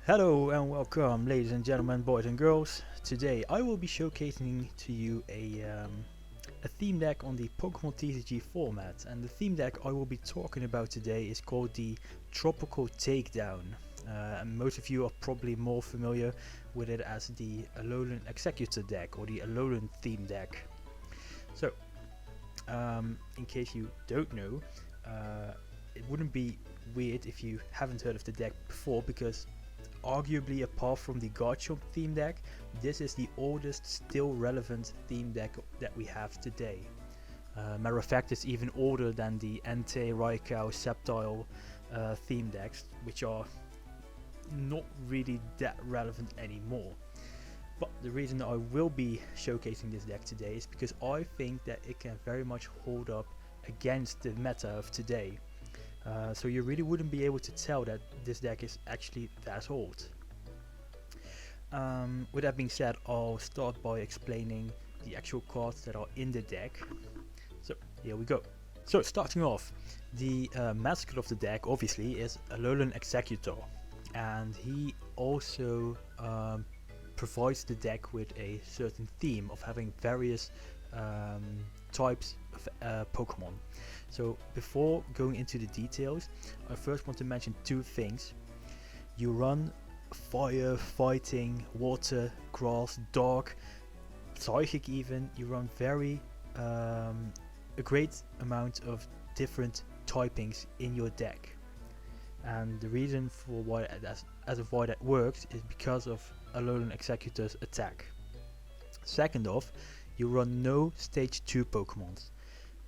Hello and welcome, ladies and gentlemen, boys and girls. Today I will be showcasing to you a theme deck on the Pokemon TCG format, and the theme deck I will be talking about today is called the Tropical Takedown. And most of you are probably more familiar with it as the Alolan Executor deck or the Alolan theme deck. So, in case you don't know, it wouldn't be weird if you haven't heard of the deck before, because arguably, apart from the Garchomp theme deck, this is the oldest still relevant theme deck that we have today. Matter of fact, it's even older than the Entei, Raikou, Sceptile theme decks, which are not really that relevant anymore. But the reason I will be showcasing this deck today is because I think that it can very much hold up against the meta of today. So you really wouldn't be able to tell that this deck is actually that old. With that being said, I'll start by explaining the actual cards that are in the deck. So here we go. So starting off, the mascot of the deck obviously is Alolan Executor, and he also provides the deck with a certain theme of having various types of Pokemon. So before going into the details, I first want to mention two things. You run fire, fighting, water, grass, dark, psychic even. You run a great amount of different typings in your deck. And the reason for why why that works is because of Alolan Executor's attack. Second off, you run no stage 2 Pokemons.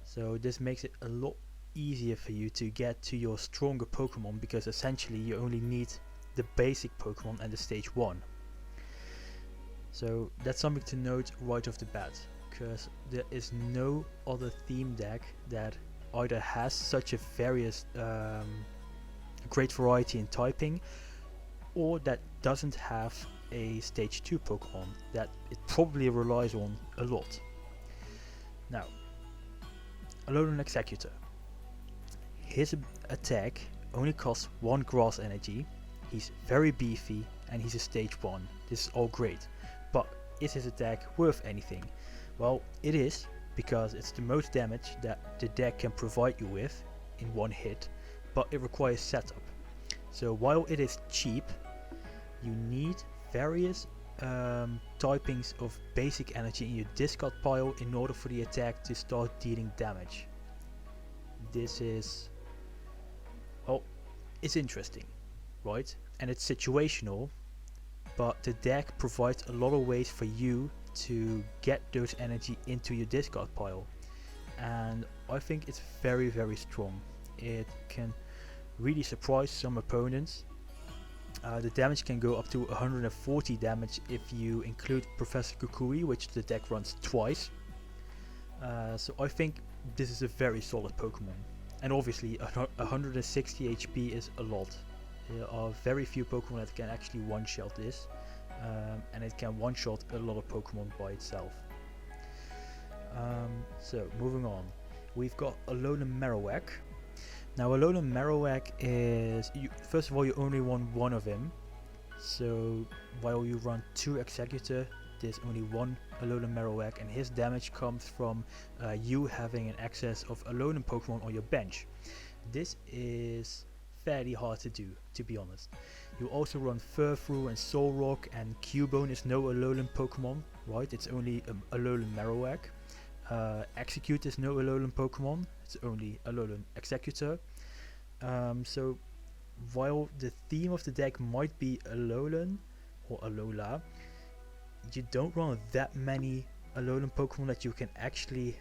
So this makes it a lot easier for you to get to your stronger Pokemon, because essentially you only need the basic Pokemon and the stage 1. So that's something to note right off the bat, because there is no other theme deck that either has such a great variety in typing, or that doesn't have a stage 2 Pokemon that it probably relies on a lot. Now, Alolan Executor. His attack only costs 1 grass energy, he's very beefy, and he's a stage 1. This is all great, but is his attack worth anything? Well, it is, because it's the most damage that the deck can provide you with in one hit, but it requires setup. So while it is cheap, you need various typings of basic energy in your discard pile in order for the attack to start dealing damage. This is, well, it's interesting, right? And it's situational, but the deck provides a lot of ways for you to get those energy into your discard pile, and I think it's very, very strong. It can really surprise some opponents. The damage can go up to 140 damage if you include Professor Kukui, which the deck runs twice. So I think this is a very solid Pokemon. And obviously 160 HP is a lot. There are very few Pokemon that can actually one-shot this. And it can one-shot a lot of Pokemon by itself. So moving on. We've got Alolan Marowak. Now Alolan Marowak is, first of all, you only run one of him. So while you run 2 Executor, there's only one Alolan Marowak, and his damage comes from you having an excess of Alolan Pokemon on your bench. This is fairly hard to do, to be honest. You also run Furfrou and Solrock, and Cubone is no Alolan Pokemon, right? It's only Alolan Marowak. Execute is no Alolan Pokemon, it's only Alolan Executor. So while the theme of the deck might be Alolan or Alola, you don't run that many Alolan Pokemon that you can actually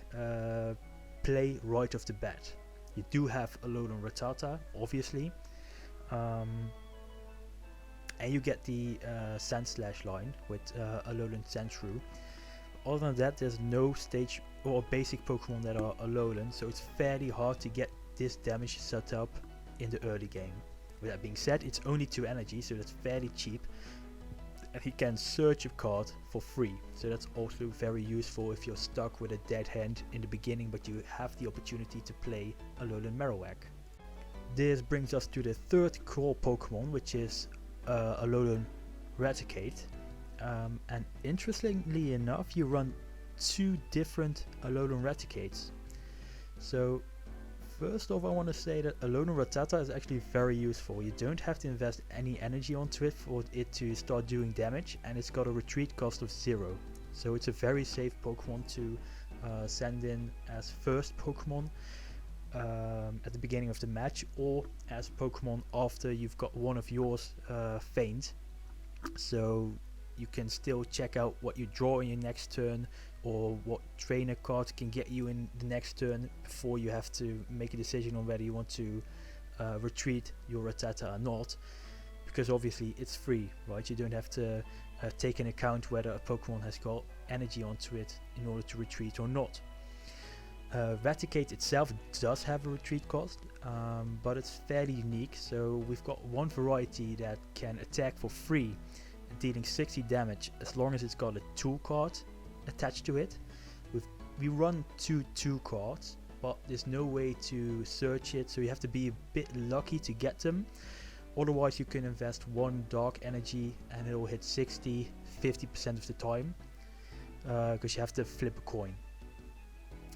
play right off the bat. You do have Alolan Rattata, obviously, and you get the Sandslash line with Alolan Sandshrew. Other than that, there's no stage or basic Pokemon that are Alolan, so it's fairly hard to get this damage set up in the early game. With that being said, it's only 2 energy, so that's fairly cheap, and he can search a card for free, so that's also very useful if you're stuck with a dead hand in the beginning but you have the opportunity to play Alolan Marowak. This brings us to the third core Pokemon, which is Alolan Raticate. And interestingly enough, you run 2 different Alolan Raticates. So first off, I want to say that Alolan Rattata is actually very useful. You don't have to invest any energy onto it for it to start doing damage, and it's got a retreat cost of 0. So it's a very safe Pokemon to send in as first Pokemon at the beginning of the match, or as Pokemon after you've got one of yours faint. So you can still check out what you draw in your next turn, or what trainer cards can get you in the next turn before you have to make a decision on whether you want to retreat your Rattata or not, because obviously it's free, right? You don't have to take into account whether a Pokemon has got energy onto it in order to retreat or not. Raticate itself does have a retreat cost, but it's fairly unique. So we've got one variety that can attack for free, dealing 60 damage as long as it's got a tool card attached to it. We run 2 cards, but there's no way to search it, so you have to be a bit lucky to get them. Otherwise you can invest 1 dark energy and it'll hit 50% of the time, because you have to flip a coin.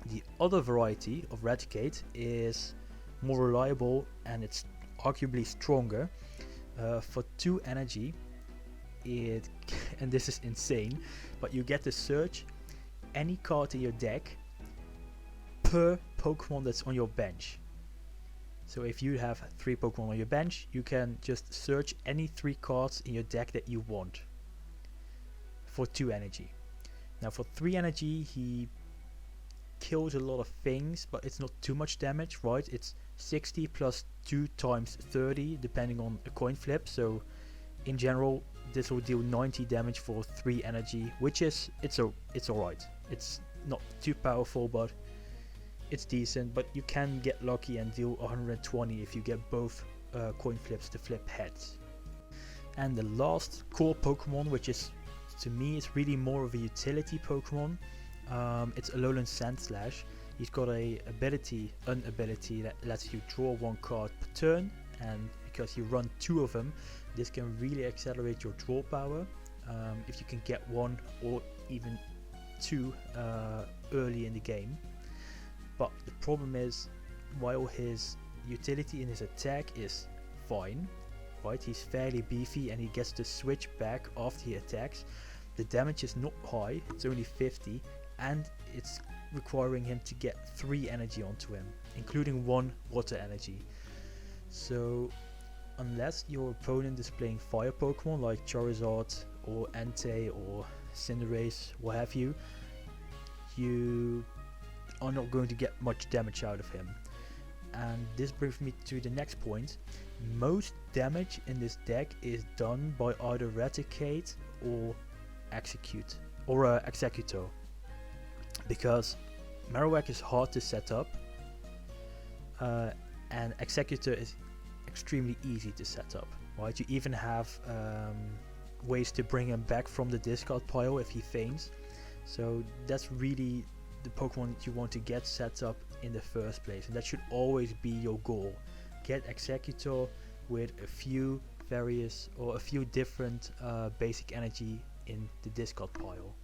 The other variety of Raticate is more reliable and it's arguably stronger. For 2 energy, and this is insane, but you get to search any card in your deck per Pokemon that's on your bench. So if you have 3 Pokemon on your bench, you can just search any 3 cards in your deck that you want for 2 energy. Now for 3 energy, he kills a lot of things, but it's not too much damage, right? It's 60 plus 2 times 30 depending on a coin flip. So in general, this will deal 90 damage for 3 energy, which is it's alright. It's not too powerful, but it's decent. But you can get lucky and deal 120 if you get both coin flips to flip heads. And the last core Pokemon, which is to me is really more of a utility Pokemon, it's Alolan Sandslash. He's got an ability that lets you draw 1 card per turn, and because you run 2 of them, this can really accelerate your draw power if you can get 1 or even 2 early in the game. But the problem is, while his utility and his attack is fine, right, he's fairly beefy and he gets to switch back after he attacks, the damage is not high, it's only 50, and it's requiring him to get 3 energy onto him, including 1 water energy. So unless your opponent is playing fire Pokemon like Charizard or Entei or Cinderace, what have you, you are not going to get much damage out of him. And this brings me to the next point. Most damage in this deck is done by either Raticate or Executor, because Marowak is hard to set up, and Executor is extremely easy to set up, right? You even have ways to bring him back from the discard pile if he faints. So that's really the Pokemon you want to get set up in the first place, and that should always be your goal. Get Executor with a few different basic energy in the discard pile.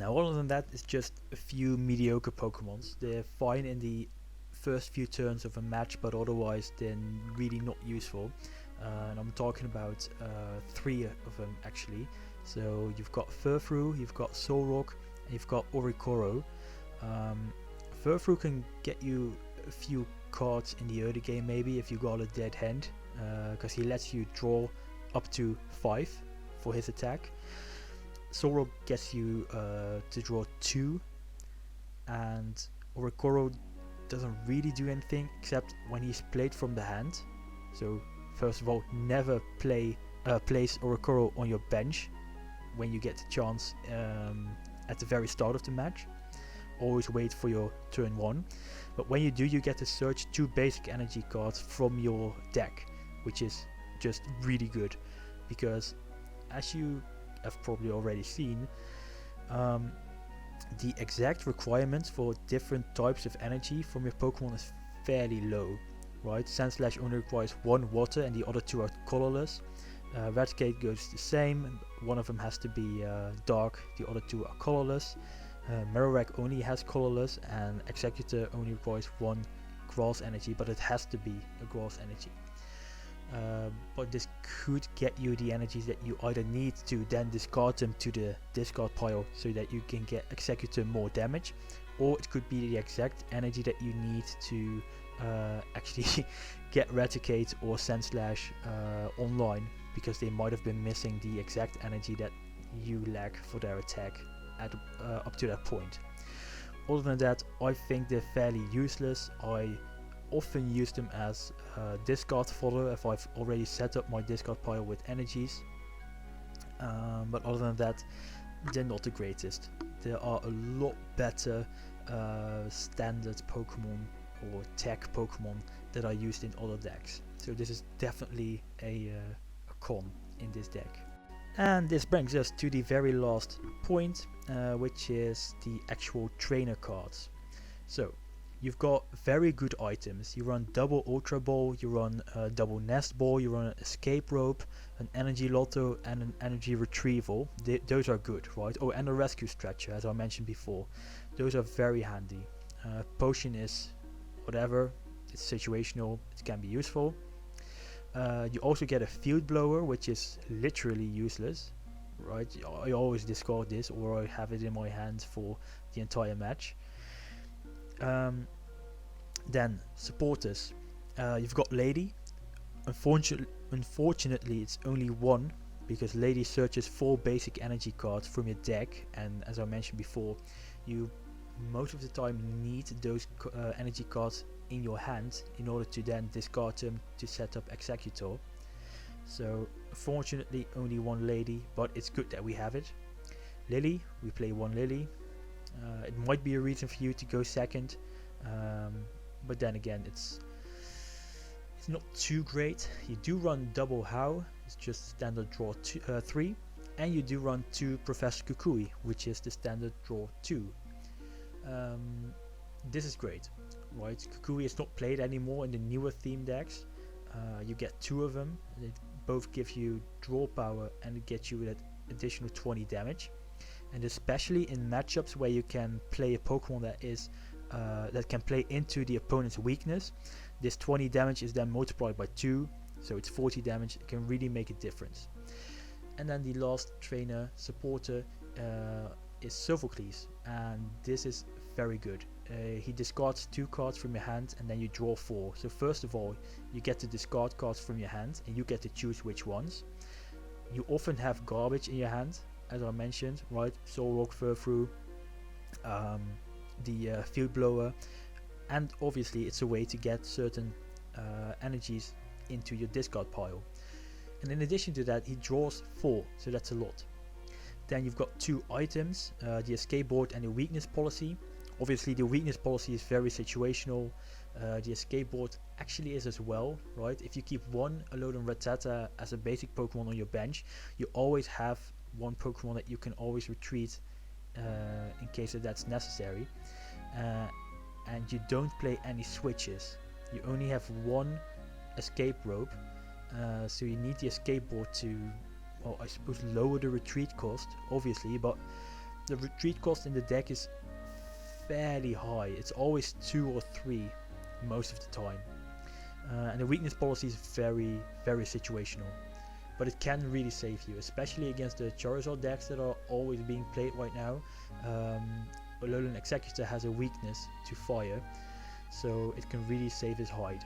Now other than that, it's just a few mediocre Pokemons. They're fine in the first few turns of a match, but otherwise they're really not useful. And I'm talking about 3 of them actually. So you've got Furfrou, you've got Solrock, and you've got Oricoro. Furfrou can get you a few cards in the early game maybe if you got a dead hand, because he lets you draw up to 5 for his attack. Solrock gets you to draw 2, and Oricoro doesn't really do anything except when he's played from the hand. So first of all, never place Oricoro on your bench when you get the chance at the very start of the match. Always wait for your turn 1. But when you do, you get to search 2 basic energy cards from your deck, which is just really good, because as you have probably already seen, the exact requirements for different types of energy from your Pokemon is fairly low. right? Sand Slash only requires 1 water and the other 2 are colorless. Eradicate goes the same, one of them has to be dark, the other 2 are colorless. Marowak only has colorless, and Executor only requires 1 grass energy, but it has to be a grass energy. But this could get you the energies that you either need to then discard them to the discard pile so that you can get Executor more damage, or it could be the exact energy that you need to actually get Eradicate or Sand Slash online, because they might have been missing the exact energy that you lack for their attack at up to that point. Other than that, I think they're fairly useless. I often use them as discard fodder if I've already set up my discard pile with energies, but other than that, they're not the greatest. There are a lot better standard Pokemon or tech Pokemon that are used in other decks, so this is definitely a con in this deck. And this brings us to the very last point, which is the actual trainer cards. So you've got very good items. You run double Ultra Ball, you run double Nest Ball, you run an Escape Rope, an Energy Lotto, and an Energy Retrieval. Those are good, right? Oh, and a Rescue Stretcher, as I mentioned before. Those are very handy. Potion is whatever, it's situational, it can be useful. You also get a Field Blower, which is literally useless, right? I always discard this, or I have it in my hand for the entire match. Then supporters, you've got Lady. Unfortunately it's only 1, because Lady searches 4 basic energy cards from your deck, and as I mentioned before, you most of the time need those energy cards in your hand in order to then discard them to set up Executor. So unfortunately only 1 Lady, but it's good that we have it. Lily, we play 1 Lily. It might be a reason for you to go second, but then again it's not too great. You do run double How, it's just standard draw 3, and you do run 2 Professor Kukui, which is the standard draw 2. This is great, right? Kukui is not played anymore in the newer theme decks. You get 2 of them, and they both give you draw power and it gets you that additional 20 damage. And especially in matchups where you can play a Pokemon that is that can play into the opponent's weakness, this 20 damage is then multiplied by 2, so it's 40 damage. It can really make a difference. And then the last trainer supporter is Sophocles, and this is very good. He discards 2 cards from your hand and then you draw 4. So first of all, you get to discard cards from your hand and you get to choose which ones. You often have garbage in your hand, as I mentioned, right? Solrock, Furfrou, the Field Blower, and obviously it's a way to get certain energies into your discard pile. And in addition to that, he draws 4, so that's a lot. Then you've got 2 items, the Escape Board and the Weakness Policy. Obviously the Weakness Policy is very situational. The Escape Board actually is as well, right? If you keep 1 Alolan Rattata as a basic Pokemon on your bench, you always have 1 Pokemon that you can always retreat in case that's necessary. And you don't play any switches. You only have 1 Escape Rope, so you need the Escape Board to, well, I suppose lower the retreat cost, obviously, but the retreat cost in the deck is fairly high. It's always 2 or 3 most of the time, and the Weakness Policy is very, very situational, but it can really save you, especially against the Charizard decks that are always being played right now. Alolan Executor has a weakness to fire, so it can really save his hide.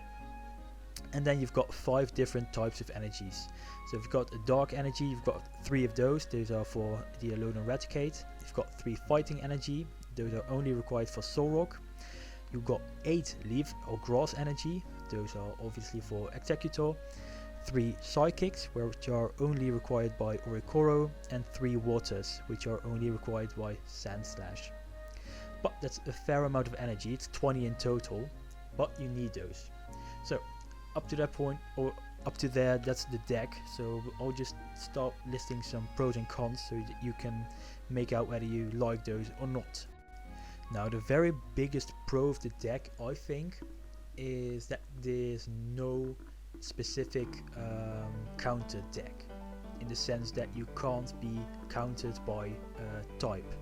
And then you've got 5 different types of energies. So you've got a Dark Energy, you've got 3 of those are for the Alolan Eradicate. You've got 3 Fighting Energy, those are only required for Solrock. You've got 8 Leaf or Grass Energy, those are obviously for Executor. 3 Psychics, which are only required by Oricoro, and 3 Waters, which are only required by Sand Slash. But that's a fair amount of energy, it's 20 in total, but you need those. So up to that point, or up to there, that's the deck. So I'll just start listing some pros and cons so that you can make out whether you like those or not. Now the very biggest pro of the deck, I think, is that there's no specific counter deck, in the sense that you can't be countered by type.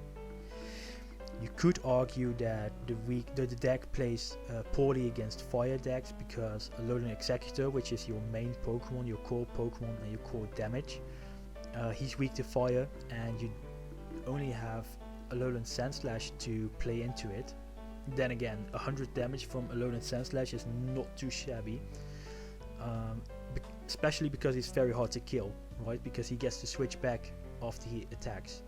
You could argue that the deck plays poorly against fire decks because Alolan Executor, which is your main Pokemon, your core Pokemon and your core damage, he's weak to fire, and you only have Alolan Sandslash to play into it. Then again, 100 damage from Alolan Sandslash is not too shabby, especially because he's very hard to kill, right? Because he gets to switch back after he attacks.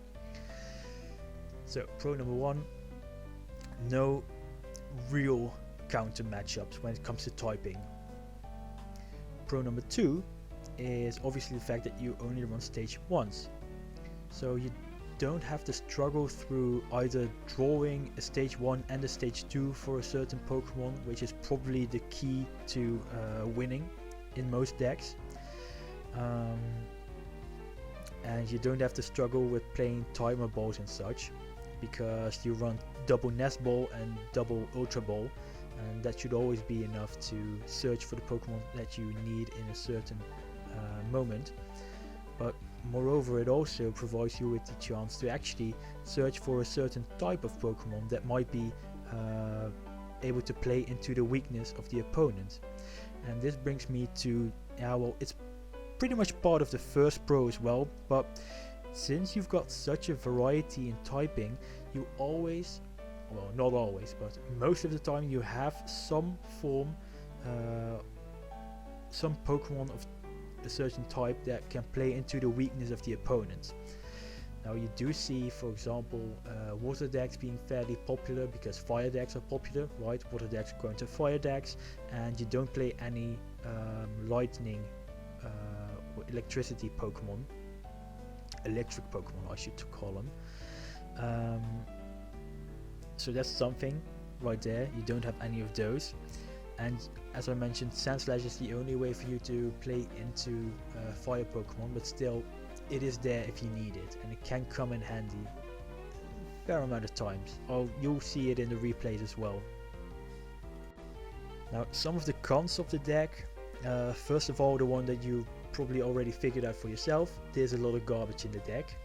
So, pro number 1, no real counter matchups when it comes to typing. Pro number 2 is obviously the fact that you only run stage once. So you don't have to struggle through either drawing a stage 1 and a stage 2 for a certain Pokemon, which is probably the key to winning in most decks. And you don't have to struggle with playing timer balls and such, because you run double Nest Ball and double Ultra Ball, and that should always be enough to search for the Pokemon that you need in a certain moment. But moreover, it also provides you with the chance to actually search for a certain type of Pokemon that might be able to play into the weakness of the opponent. And this brings me to, well, it's pretty much part of the first pro as well, but since you've got such a variety in typing, you always, well, not always, but most of the time you have some form, some Pokemon of a certain type that can play into the weakness of the opponent. Now you do see, for example, water decks being fairly popular because fire decks are popular, right? Water decks go into fire decks, and you don't play any lightning or electricity Pokemon. Electric Pokemon, I should call them. So that's something right there. You don't have any of those. And as I mentioned, Sandslash is the only way for you to play into fire Pokemon, but still, it is there if you need it, and it can come in handy a fair amount of times. You'll see it in the replays as well. Now, some of the cons of the deck. First of all, the one that you probably already figured out for yourself, there's a lot of garbage in the deck.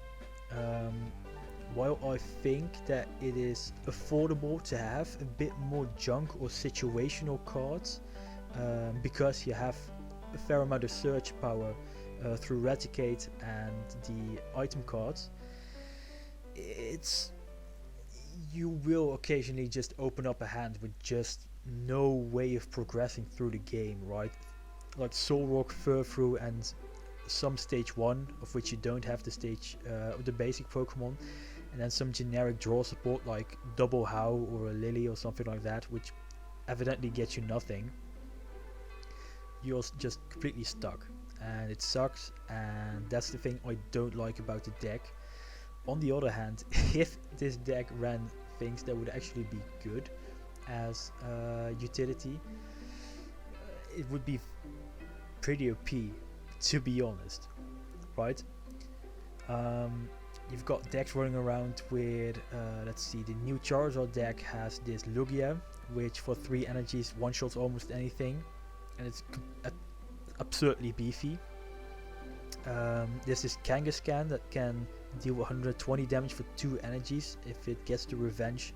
While I think that it is affordable to have a bit more junk or situational cards, because you have a fair amount of search power through Raticate and the item cards, you will occasionally just open up a hand with just no way of progressing through the game, right? Like Solrock, Furfrou, and some stage 1, of which you don't have the stage the basic Pokemon, and then some generic draw support like Double How or a Lily or something like that, which evidently gets you nothing. You're just completely stuck, and it sucks, and that's the thing I don't like about the deck. On the other hand, if this deck ran things that would actually be good as utility, it would be pretty OP, to be honest, right? You've got decks running around with, let's see, the new Charizard deck has this Lugia, which for 3 energies one-shots almost anything, and it's absurdly beefy. There's this Kangaskhan that can deal 120 damage for 2 energies if it gets to revenge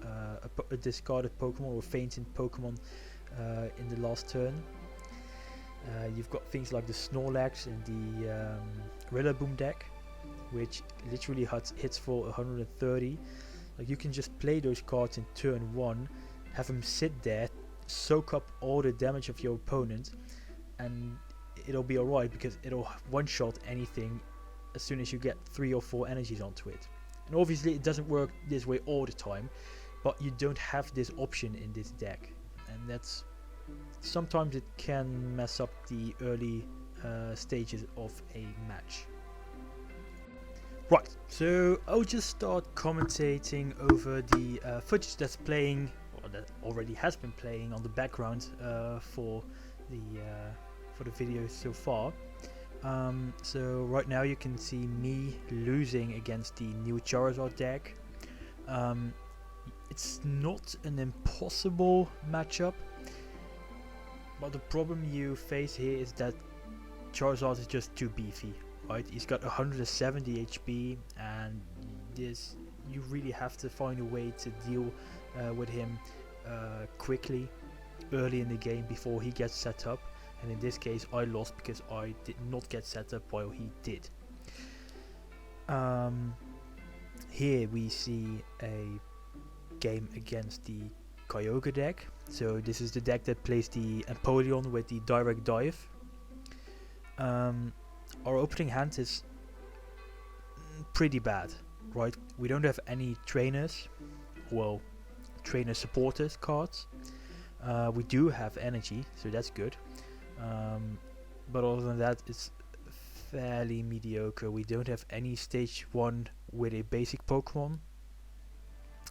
a discarded Pokemon or fainting Pokemon in the last turn. You've got things like the Snorlax in the Rillaboom deck, which literally hits for 130. Like, you can just play those cards in turn 1, have them sit there, soak up all the damage of your opponent, and it'll be alright because it'll one-shot anything as soon as you get 3 or 4 energies onto it. And obviously it doesn't work this way all the time, but you don't have this option in this deck, and that's sometimes it can mess up the early stages of a match. Right, so I'll just start commentating over the footage that's playing, or that already has been playing on the background for the video so far. So right now you can see me losing against the new Charizard deck. It's not an impossible matchup. But the problem you face here is that Charizard is just too beefy, right? He's got 170 HP, and this you really have to find a way to deal with him quickly, early in the game before he gets set up. And in this case, I lost because I did not get set up while he did. Here we see a game against the Kyogre deck. So this is the deck that plays the Empoleon with the direct dive. Our opening hand is pretty bad, right? We don't have any trainers, well, trainer supporters cards. We do have energy, so that's good. But other than that, it's fairly mediocre. We don't have any stage 1 with a basic Pokemon.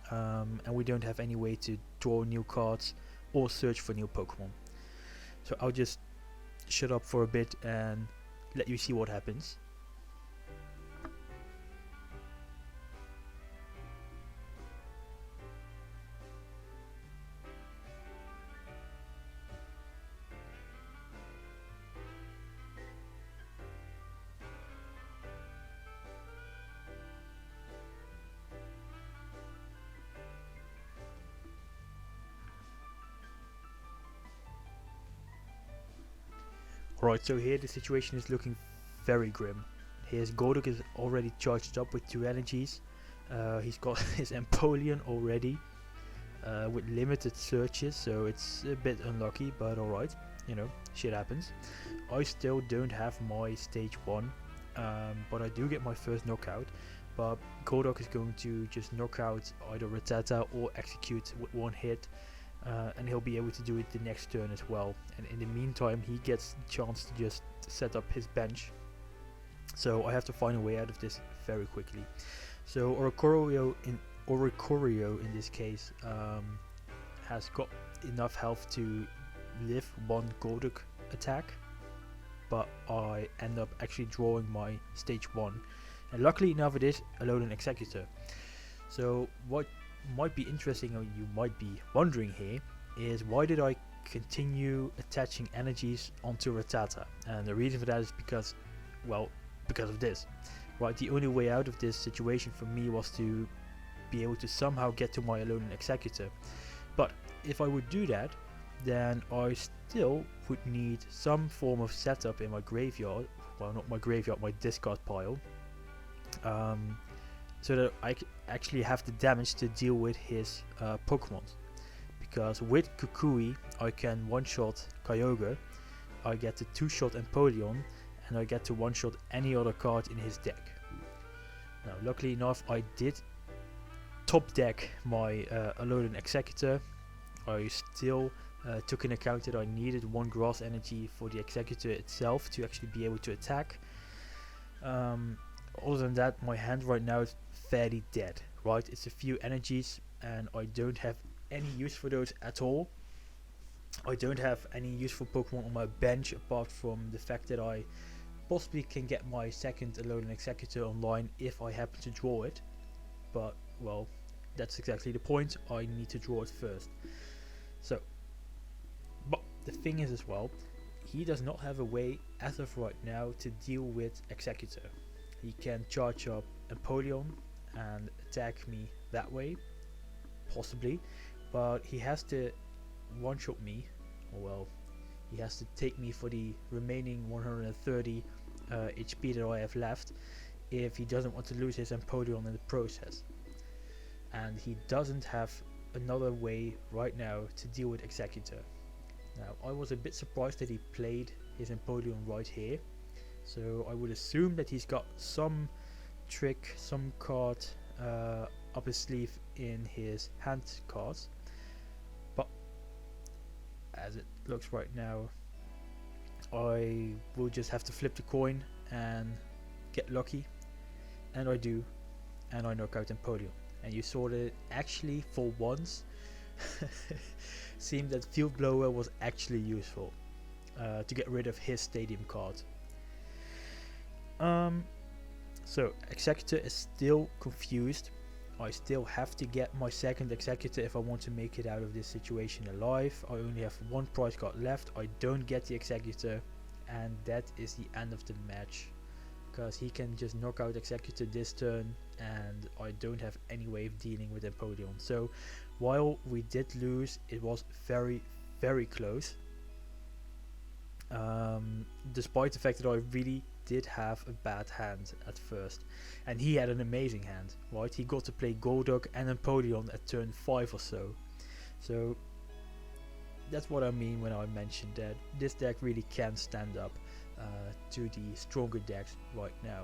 And we don't have any way to draw new cards or search for new Pokemon. So I'll just shut up for a bit and let you see what happens. Right, so here the situation is looking very grim. His Golduck is already charged up with 2 energies. He's got his Empoleon already with limited searches, so it's a bit unlucky, but alright, you know, shit happens. I still don't have my stage 1, but I do get my first knockout. But Golduck is going to just knock out either Rattata or execute with 1 hit. And he'll be able to do it the next turn as well. And in the meantime, he gets the chance to just set up his bench. So I have to find a way out of this very quickly. So Oricorio in this case has got enough health to live 1 Golduck attack, but I end up actually drawing my stage 1. And luckily enough, it is Alolan Executor. So what might be interesting, or you might be wondering here, is why did I continue attaching energies onto Rattata? And the reason for that is because, well, because of this. Right, the only way out of this situation for me was to be able to somehow get to my Alolan Executor. But if I would do that, then I still would need some form of setup in my graveyard, well, not my graveyard, my discard pile, so that I actually have the damage to deal with his Pokemon. Because with Kukui I can one-shot Kyogre, I get to 2-shot Empoleon, and I get to one-shot any other card in his deck. Now luckily enough, I did top deck my Alolan Executor. I still took into account that I needed 1 grass energy for the Executor itself to actually be able to attack. Other than that, my hand right now is fairly dead, right? It's a few energies and I don't have any use for those at all. I don't have any useful Pokemon on my bench apart from the fact that I possibly can get my second Alolan Executor online if I happen to draw it. But, well, that's exactly the point. I need to draw it first. So, but the thing is as well, he does not have a way as of right now to deal with Executor. He can charge up Empoleon and attack me that way, possibly, but he has to one-shot me, or well, he has to take me for the remaining 130 HP that I have left if he doesn't want to lose his Empoleon in the process. And he doesn't have another way right now to deal with Executor. Now, I was a bit surprised that he played his Empoleon right here. So I would assume that he's got some trick, some card up his sleeve in his hand cards. But as it looks right now, I will just have to flip the coin and get lucky. And I do. And I knock out Empoleon. And you saw that it actually, for once, seemed that Field Blower was actually useful to get rid of his stadium card. So Executor is still confused. I still have to get my second Executor if I want to make it out of this situation alive. I only have one prize card left. I don't get the Executor, and that is the end of the match, because he can just knock out Executor this turn, and I don't have any way of dealing with Empoleon. So while we did lose, it was very, very close. Despite the fact that I really did have a bad hand at first, and he had an amazing hand, right? He got to play Golduck and Empoleon at turn 5 or so. So that's what I mean when I mentioned that this deck really can stand up to the stronger decks right now.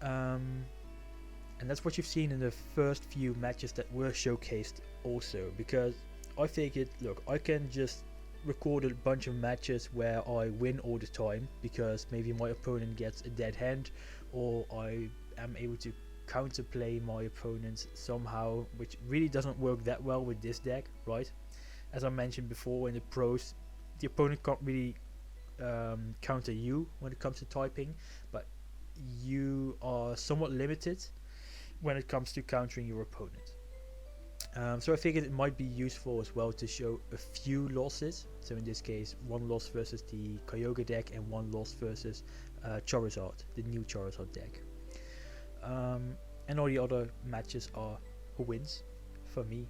And that's what you've seen in the first few matches that were showcased also, because I figured, look, I can just record a bunch of matches where I win all the time because maybe my opponent gets a dead hand, or I am able to counterplay my opponent somehow, which really doesn't work that well with this deck, right? As I mentioned before, in the pros, the opponent can't really counter you when it comes to typing, but you are somewhat limited when it comes to countering your opponent. So I figured it might be useful as well to show a few losses. So in this case, one loss versus the Kyogre deck and one loss versus Charizard, the new Charizard deck. And all the other matches are wins for me.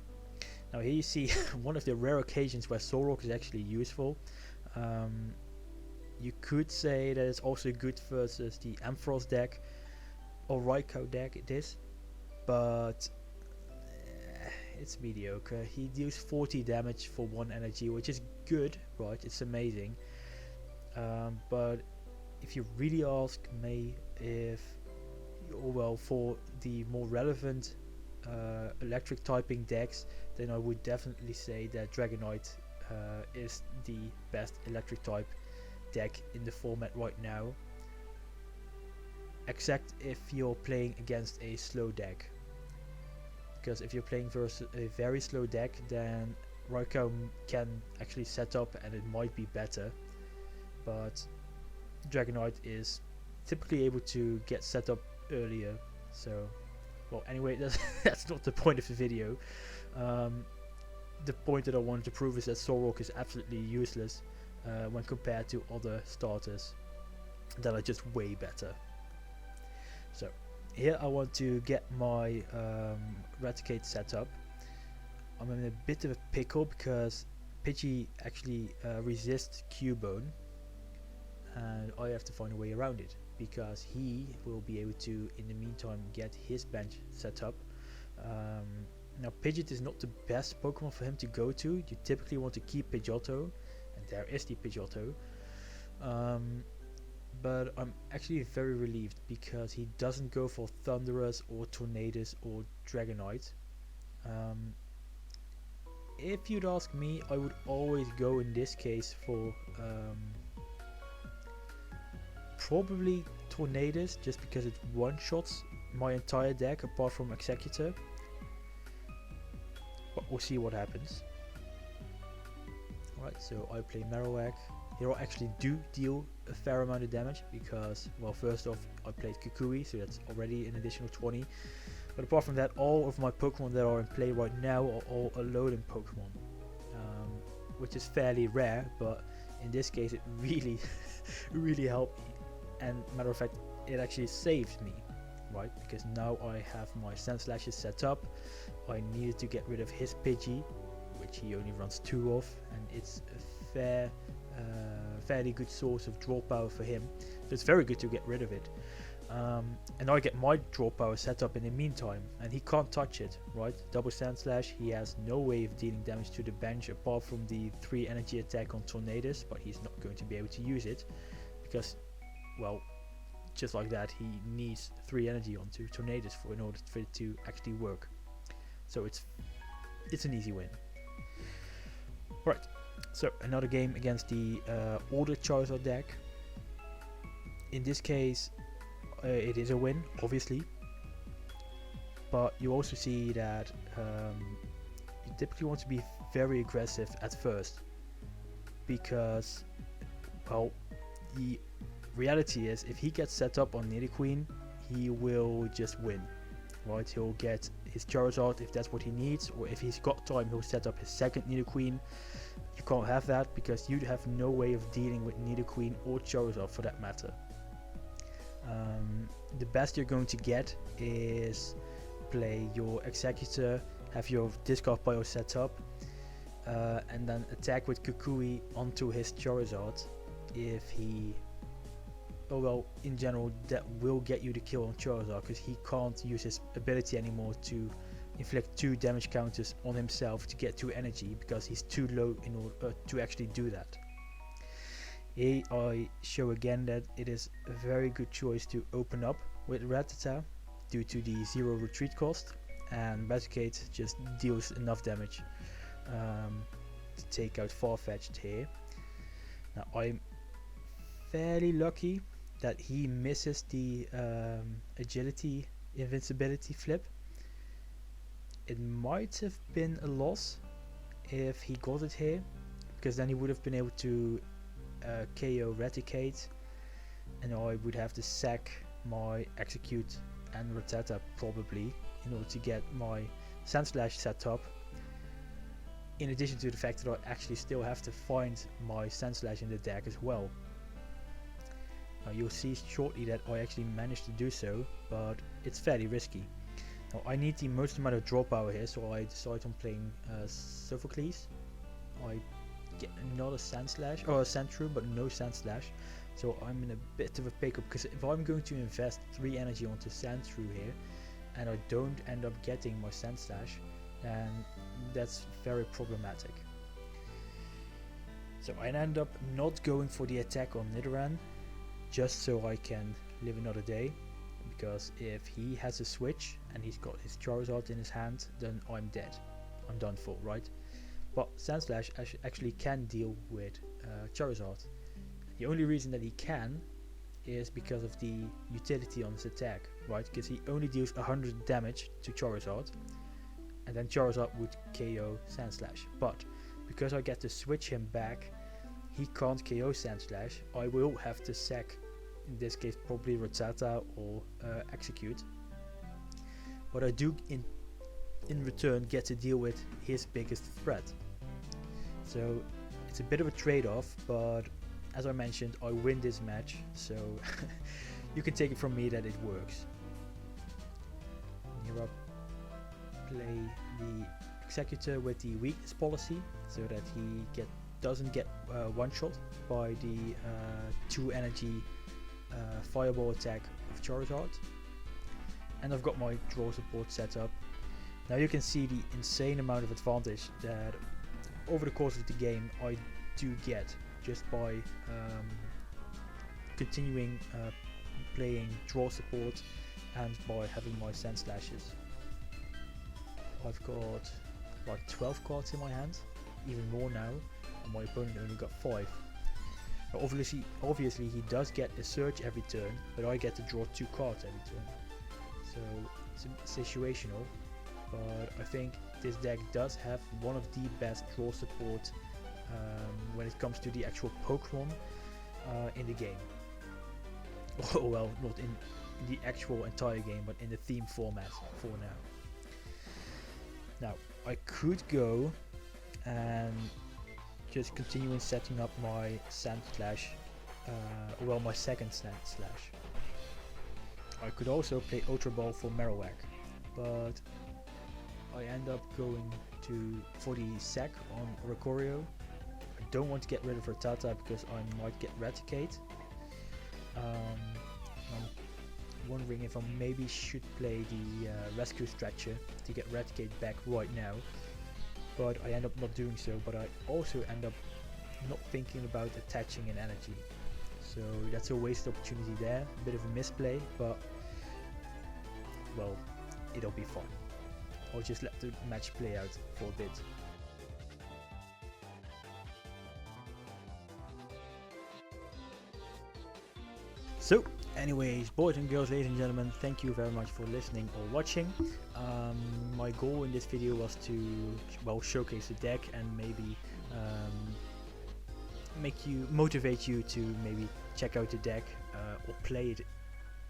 Now here you see one of the rare occasions where Solrock is actually useful. You could say that it's also good versus the Ampharos deck or Raikou deck, it is, but it's mediocre. He deals 40 damage for 1 energy, which is good, right? It's amazing. But if you really ask me, for the more relevant electric typing decks, then I would definitely say that Dragonite is the best electric type deck in the format right now, except if you're playing against a slow deck. Because if you're playing versus a very slow deck, then Raikou can actually set up and it might be better, but Dragonite is typically able to get set up earlier. So, well, anyway, that's not the point of the video. The point that I wanted to prove is that Solrock is absolutely useless when compared to other starters that are just way better. So here I want to get my Raticate set up. I'm in a bit of a pickle because Pidgey actually resists Cubone, and I have to find a way around it, because he will be able to in the meantime get his bench set up. Now Pidgeot is not the best Pokemon for him to go to. You typically want to keep Pidgeotto, and there is the Pidgeotto. But I'm actually very relieved because he doesn't go for Thundurus or Tornadus or Dragonite. If you'd ask me, I would always go in this case for probably Tornadus, just because it one-shots my entire deck apart from Executor. But we'll see what happens. Alright, so I play Marowak. Here I actually do deal a fair amount of damage because, well, first off, I played Kukui, so that's already an additional 20. But apart from that, all of my Pokemon that are in play right now are all Alolan Pokemon, which is fairly rare, but in this case it really, really helped me. And matter of fact, it actually saved me, right? Because now I have my Sandslash set up. I needed to get rid of his Pidgey, which he only runs 2 of, and it's a fairly good source of draw power for him, so it's very good to get rid of it. And I get my draw power set up in the meantime, and he can't touch it, right? Double Sandslash, he has no way of dealing damage to the bench apart from the 3 energy attack on Tornadus, but he's not going to be able to use it because, well, just like that, he needs 3 energy onto Tornadus in order for it to actually work. So it's an easy win. Right, so another game against the older Charizard deck. In this case, it is a win, obviously, but you also see that you typically want to be very aggressive at first, because, well, the reality is if he gets set up on Nidoqueen, he will just win. right? He'll get his Charizard if that's what he needs, or if he's got time, he'll set up his second Nidoqueen. You can't have that because you'd have no way of dealing with Nidoqueen or Charizard for that matter. The best you're going to get is play your Executor, have your discard pile set up, and then attack with Kukui onto his Charizard. If he, oh well, in general that will get you the kill on Charizard because he can't use his ability anymore to inflict 2 damage counters on himself to get 2 energy because he's too low in order to actually do that. Here I show again that it is a very good choice to open up with Rattata due to the 0 retreat cost, and Raticate just deals enough damage to take out Farfetch'd here. Now I'm fairly lucky that he misses the agility invincibility flip. It might have been a loss if he got it here, because then he would have been able to KO Raticate, and I would have to sack my Execute and Rattata probably in order to get my Sandslash set up, in addition to the fact that I actually still have to find my Sandslash in the deck as well. Now you'll see shortly that I actually managed to do so, but it's fairly risky. Now I need the most amount of draw power here, so I decide on playing Sophocles. I get another Sandslash, or a Sandshrew, but no Sandslash, so I'm in a bit of a pickle, because if I'm going to invest 3 energy onto Sandshrew here and I don't end up getting my Sandslash, then that's very problematic. So I end up not going for the attack on Nidoran just so I can live another day, because if he has a switch and he's got his Charizard in his hand, then I'm dead. I'm done for, right? But Sandslash actually can deal with Charizard. The only reason that he can is because of the utility on his attack, right? Because he only deals 100 damage to Charizard, and then Charizard would KO Sandslash. But because I get to switch him back, he can't KO Sandslash. I will have to sack, in this case probably Rattata or Execute. But I do in return get to deal with his biggest threat. So it's a bit of a trade-off, but as I mentioned, I win this match, so you can take it from me that it works. Here I play the Executor with the weakness policy, so that he doesn't get one-shot by the 2 energy fireball attack of Charizard. And I've got my draw support set up. Now you can see the insane amount of advantage that over the course of the game I do get just by continuing playing draw support and by having my Sandslashes. I've got like 12 cards in my hand, even more now, and my opponent only got 5. Now obviously he does get a search every turn, but I get to draw 2 cards every turn. So it's situational, but I think this deck does have one of the best draw support when it comes to the actual Pokemon in the game. Oh, well, not in the actual entire game, but in the theme format for now. Now, I could go and just continue in setting up my Sandslash, well, my second Sandslash. I could also play Ultra Ball for Marowak, but I end up going for the sack on Oricorio. I don't want to get rid of Rattata because I might get Raticate. I'm wondering if I maybe should play the Rescue Stretcher to get Raticate back right now, but I end up not doing so. But I also end up not thinking about attaching an energy, so that's a wasted opportunity there. A bit of a misplay, but well, it'll be fine. I'll just let the match play out for a bit. So anyways, boys and girls, ladies and gentlemen, thank you very much for listening or watching. My goal in this video was to, well, showcase the deck and maybe motivate you to maybe check out the deck or play it,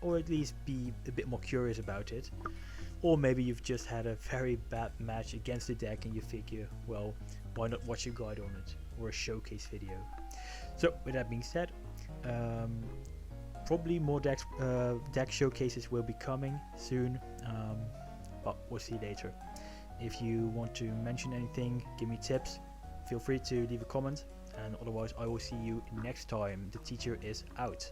or at least be a bit more curious about it. or maybe you've just had a very bad match against the deck and you figure, well, why not watch a guide on it or a showcase video. So with that being said, probably more deck showcases will be coming soon, but we'll see later. If you want to mention anything, give me tips, feel free to leave a comment, and otherwise I will see you next time. The teacher is out.